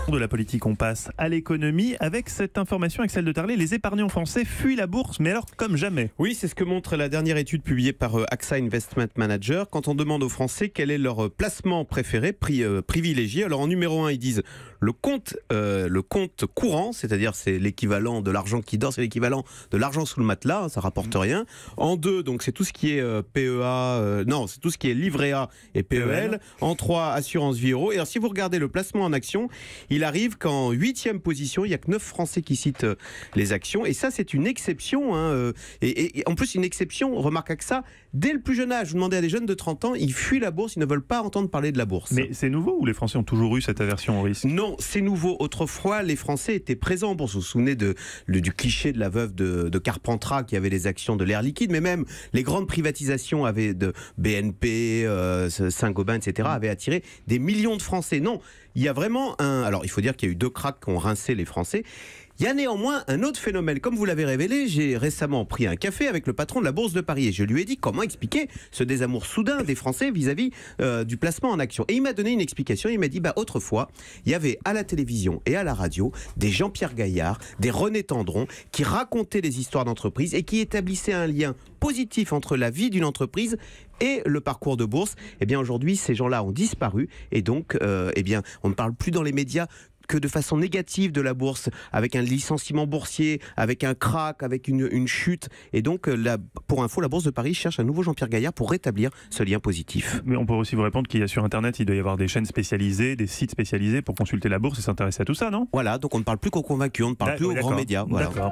De la politique, on passe à l'économie avec cette information, Axel de Tarlet. Les épargnants français fuient la bourse, mais alors comme jamais. Oui, c'est ce que montre la dernière étude publiée par AXA Investment Manager. Quand on demande aux Français quel est leur placement préféré, privilégié, alors en numéro 1, ils disent le compte courant, c'est-à-dire c'est l'équivalent de l'argent qui dort, c'est l'équivalent de l'argent sous le matelas, ça rapporte rien. En 2, donc c'est tout ce qui est c'est tout ce qui est livret A et PEL. En 3, assurance vie euro. Et alors si vous regardez le placement en actions, il arrive qu'en 8e position, il n'y a que 9 Français qui citent les actions. Et ça, c'est une exception. Et en plus, une exception, remarque que ça, dès le plus jeune âge. Vous demandez à des jeunes de 30 ans, ils fuient la bourse, ils ne veulent pas entendre parler de la bourse. Mais c'est nouveau ou les Français ont toujours eu cette aversion au risque? Non, c'est nouveau. Autrefois, les Français étaient présents en bourse. Vous vous souvenez du cliché de la veuve de Carpentras qui avait les actions de l'Air Liquide, mais même les grandes privatisations avaient de BNP, Saint-Gobain, etc., avaient attiré des millions de Français. Non, il y a vraiment alors, il faut dire qu'il y a eu 2 cracks qui ont rincé les Français. Il y a néanmoins un autre phénomène. Comme vous l'avez révélé, j'ai récemment pris un café avec le patron de la Bourse de Paris et je lui ai dit comment expliquer ce désamour soudain des Français vis-à-vis du placement en action. Et il m'a donné une explication. Il m'a dit autrefois, il y avait à la télévision et à la radio des Jean-Pierre Gaillard, des René Tendron qui racontaient des histoires d'entreprise et qui établissaient un lien positif entre la vie d'une entreprise et le parcours de bourse. Eh bien aujourd'hui, ces gens-là ont disparu et donc on ne parle plus dans les médias que de façon négative de la bourse, avec un licenciement boursier, avec un crack, avec une chute. Et donc, pour info, la Bourse de Paris cherche un nouveau Jean-Pierre Gaillard pour rétablir ce lien positif. Mais on peut aussi vous répondre qu'il y a sur Internet, il doit y avoir des chaînes spécialisées, des sites spécialisés pour consulter la bourse et s'intéresser à tout ça, non? Voilà, donc on ne parle plus qu'aux convaincus, on ne parle plus aux grands médias. Voilà. D'accord.